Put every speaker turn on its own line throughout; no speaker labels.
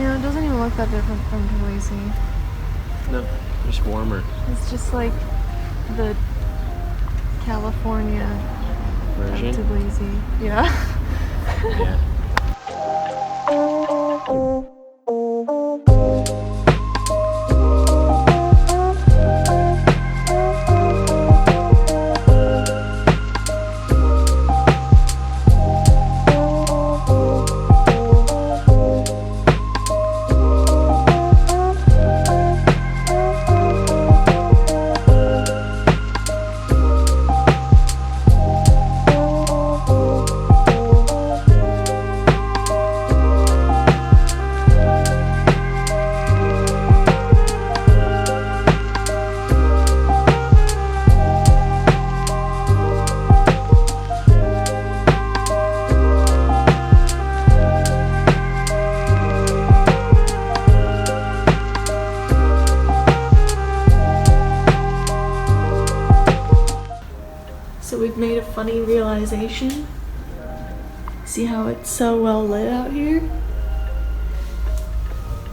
Yeah, it doesn't even look that different from Tbilisi.
No, just warmer.
It's just like the California
Version?
of Tbilisi. Yeah.
Yeah.
So we've made a funny realization. See how it's so well lit out here?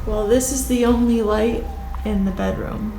Well, this is the only light in the bedroom.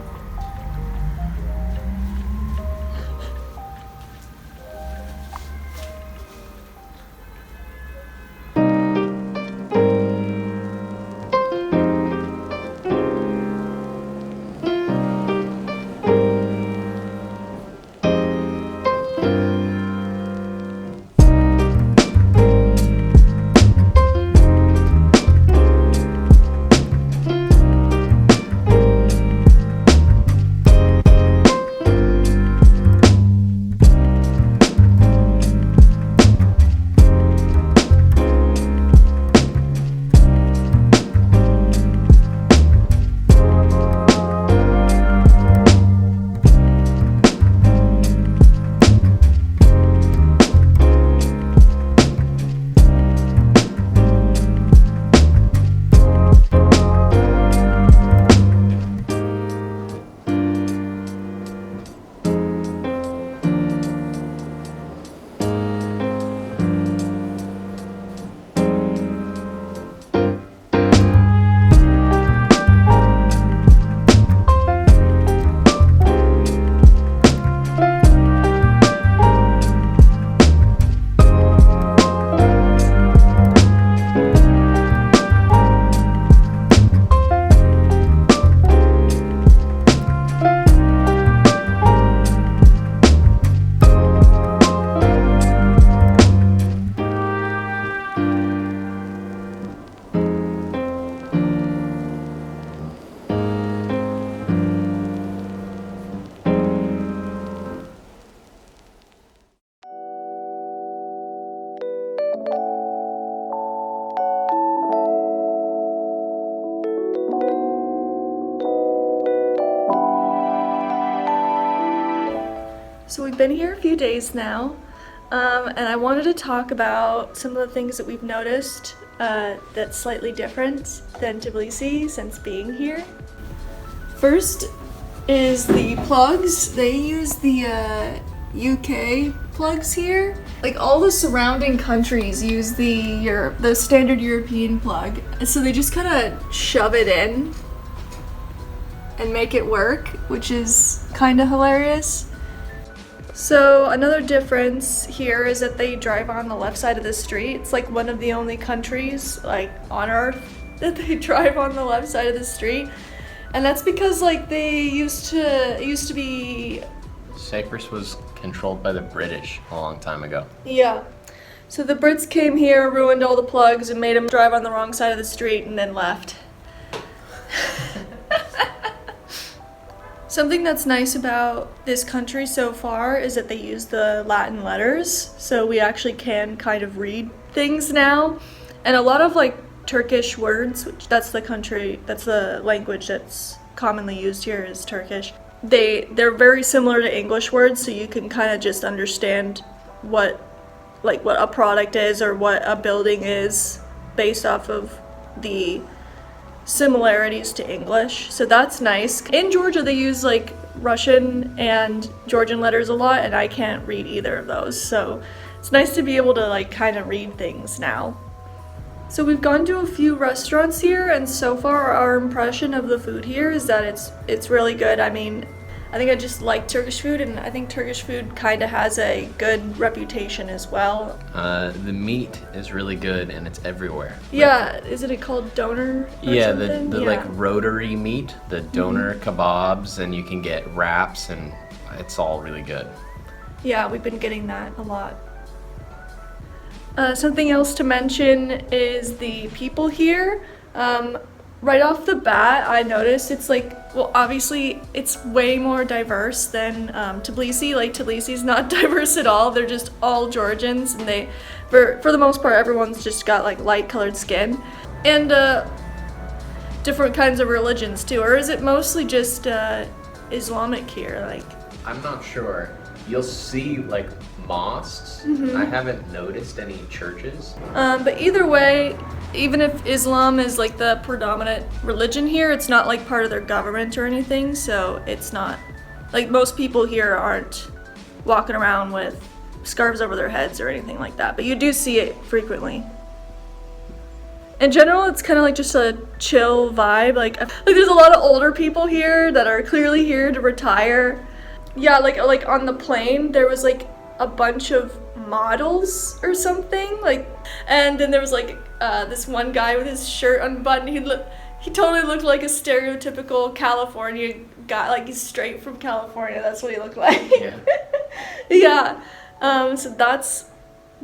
So we've been here a few days now, and I wanted to talk about some of the things that we've noticed that's slightly different than Tbilisi since being here. First is the plugs. They use the UK plugs here. Like all the surrounding countries use the standard European plug. So they just kind of shove it in and make it work, which is kind of hilarious. So another difference here is that they drive on the left side of the street. It's like one of the only countries like on earth that they drive on the left side of the street. And that's because like it used to be
Cyprus was controlled by the British a long time ago.
Yeah. So the Brits came here, ruined all the plugs, and made them drive on the wrong side of the street and then left. Something that's nice about this country so far is that they use the Latin letters, so we actually can kind of read things now. And a lot of like Turkish words, which that's the language that's commonly used here is Turkish. They're very similar to English words, so you can kind of just understand what a product is or what a building is based off of the similarities to English. So that's nice. In Georgia they use like Russian and Georgian letters a lot, and I can't read either of those. So it's nice to be able to like kind of read things now. So we've gone to a few restaurants here, and so far our impression of the food here is that it's really good. I mean, I think I just like Turkish food, and I think Turkish food kind of has a good reputation as well.
The meat is really good and it's everywhere.
Yeah, isn't it called doner?
Yeah,
something?
the like rotary meat, the doner kebabs, and you can get wraps, and it's all really good.
Yeah, we've been getting that a lot. Something else to mention is the people here. Right off the bat, I noticed it's like, well, obviously it's way more diverse than Tbilisi. Like, Tbilisi's not diverse at all. They're just all Georgians, and they, for the most part, everyone's just got like light colored skin. And different kinds of religions too. Or is it mostly just Islamic here? Like,
I'm not sure. You'll see like mosques. I haven't noticed any churches.
But either way, even if Islam is like the predominant religion here, it's not like part of their government or anything, so it's not like most people here aren't walking around with scarves over their heads or anything like that, but you do see it frequently. In general, it's kind of like just a chill vibe. Like there's a lot of older people here that are clearly here to retire. Yeah, like on the plane, there was like a bunch of models or something, like, and then there was like this one guy with his shirt unbuttoned. He totally looked like a stereotypical California guy, like he's straight from California. That's what he looked like.
Yeah.
Yeah. So that's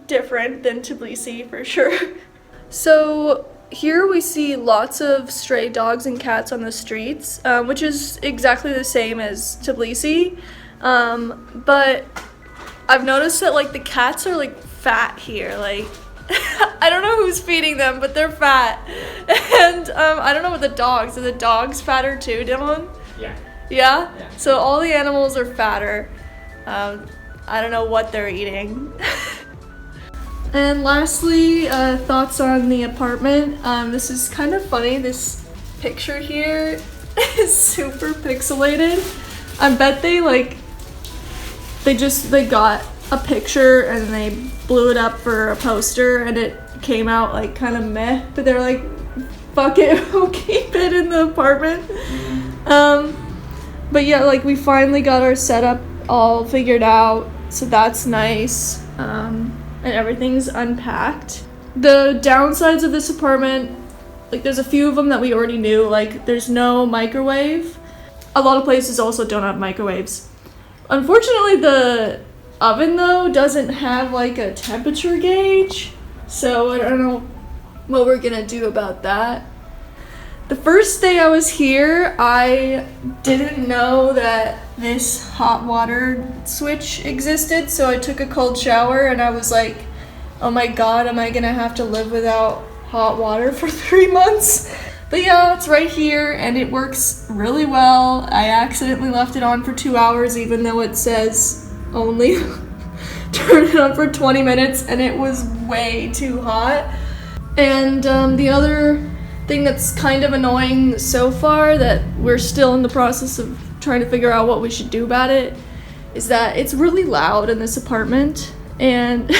different than Tbilisi for sure. So here we see lots of stray dogs and cats on the streets, which is exactly the same as Tbilisi, but I've noticed that like the cats are like fat here, like I don't know who's feeding them, but they're fat. And I don't know what the dogs, are the dogs fatter too, Dylan?
Yeah.
Yeah?
Yeah.
So all the animals are fatter. I don't know what they're eating. And lastly, thoughts on the apartment. This is kind of funny. This picture here is super pixelated. I bet they got a picture and they blew it up for a poster and it came out like kind of meh, but they're like, fuck it, we'll keep it in the apartment. But yeah, like we finally got our setup all figured out, so that's nice. And everything's unpacked. The downsides of this apartment, like there's a few of them that we already knew, like there's no microwave. A lot of places also don't have microwaves. Unfortunately, the oven though doesn't have like a temperature gauge, so I don't know what we're gonna do about that. The first day I was here, I didn't know that this hot water switch existed, so I took a cold shower and I was like, oh my god, am I gonna have to live without hot water for 3 months? But yeah, it's right here and it works really well. I accidentally left it on for 2 hours even though it says only turn it on for 20 minutes, and it was way too hot. And the other thing that's kind of annoying so far that we're still in the process of trying to figure out what we should do about it is that it's really loud in this apartment and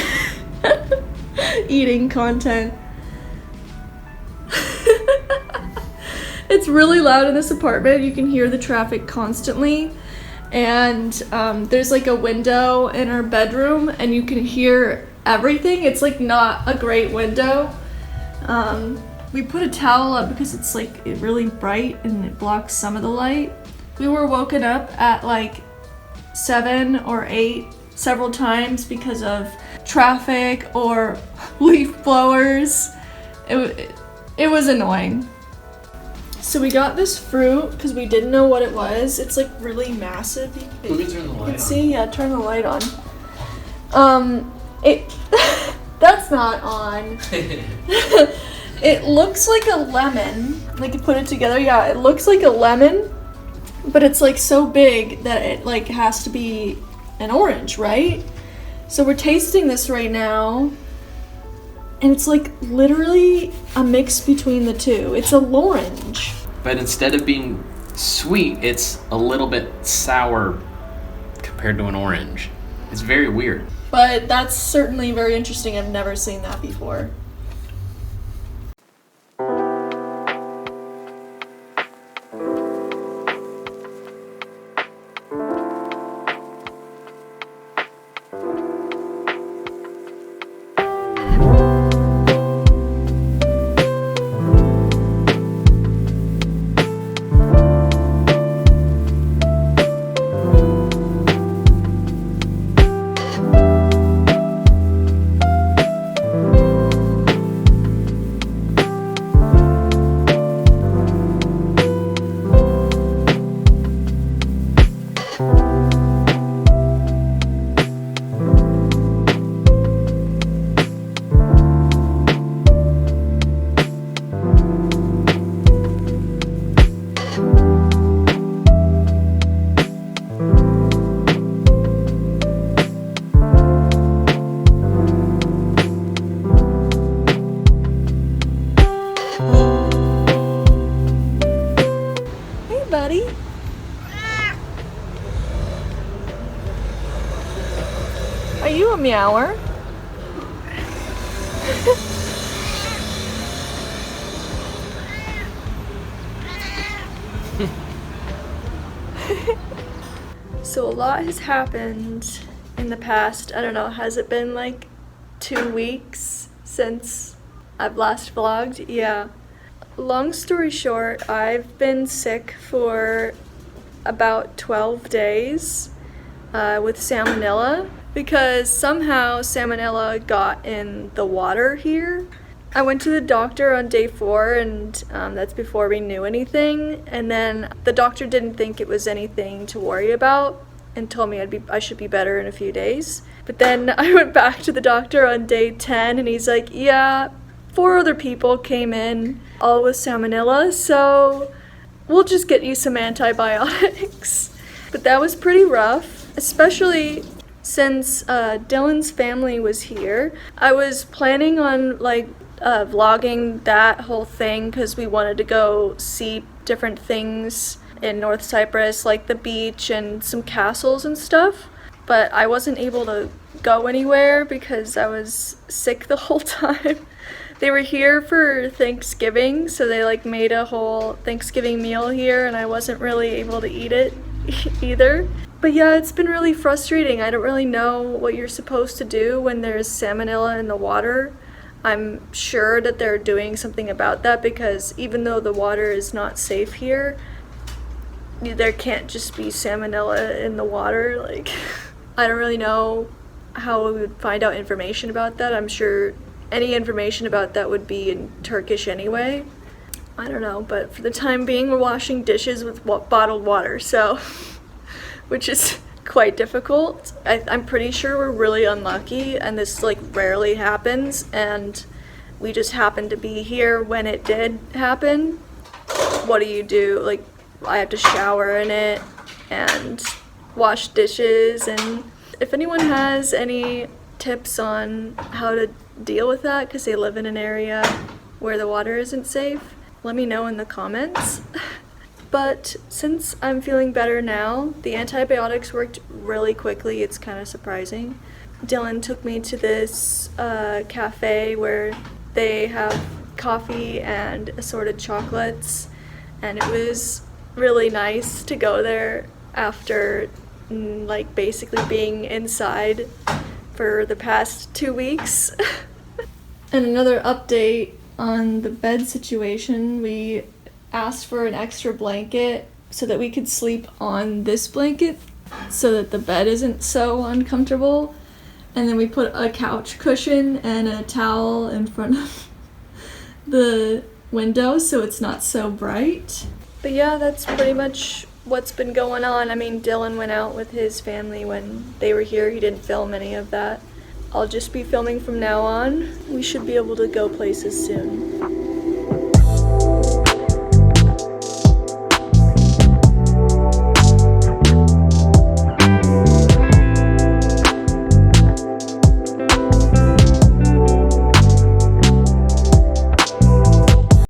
eating content. It's really loud in this apartment. You can hear the traffic constantly, and there's like a window in our bedroom and you can hear everything. It's like not a great window. We put a towel up because it's like really bright and it blocks some of the light. We were woken up at like 7 or 8 several times because of traffic or leaf blowers. It was annoying. So we got this fruit because we didn't know what it was. It's like really massive.
Let me turn the light on.
See? Yeah, turn the light on. That's not on. It looks like a lemon. Like you put it together, yeah, it looks like a lemon, but it's like so big that it like has to be an orange, right? So we're tasting this right now, and it's like literally a mix between the two. It's a lorange.
But instead of being sweet, it's a little bit sour compared to an orange. It's very weird.
But that's certainly very interesting. I've never seen that before.
meower.
So a lot has happened in the past, I don't know, has it been like 2 weeks since I've last vlogged? Yeah. Long story short, I've been sick for about 12 days with salmonella because somehow salmonella got in the water here. I went to the doctor on day 4 and that's before we knew anything, and then the doctor didn't think it was anything to worry about and told me I should be better in a few days. But then I went back to the doctor on day 10 and he's like, yeah, 4 other people came in all with salmonella, so we'll just get you some antibiotics. But that was pretty rough, especially since Dylan's family was here. I was planning on vlogging that whole thing because we wanted to go see different things in North Cyprus, like the beach and some castles and stuff. But I wasn't able to go anywhere because I was sick the whole time. They were here for Thanksgiving, so they made a whole Thanksgiving meal here and I wasn't really able to eat it either. But yeah, it's been really frustrating. I don't really know what you're supposed to do when there's salmonella in the water. I'm sure that they're doing something about that because even though the water is not safe here, there can't just be salmonella in the water. I don't really know how we would find out information about that. I'm sure any information about that would be in Turkish anyway. I don't know, but for the time being, we're washing dishes with bottled water, so, which is quite difficult. I'm pretty sure we're really unlucky, and this rarely happens, and we just happened to be here when it did happen. What do? I have to shower in it and wash dishes, and if anyone has any tips on how to deal with that because they live in an area where the water isn't safe, let me know in the comments. But since I'm feeling better now, the antibiotics worked really quickly. It's kind of surprising. Dylan took me to this cafe where they have coffee and assorted chocolates, and it was really nice to go there after basically being inside for the past 2 weeks. And another update on the bed situation, we asked for an extra blanket so that we could sleep on this blanket so that the bed isn't so uncomfortable. And then we put a couch cushion and a towel in front of the window so it's not so bright. But yeah, that's pretty much what's been going on. I mean, Dylan went out with his family when they were here. He didn't film any of that. I'll just be filming from now on. We should be able to go places soon.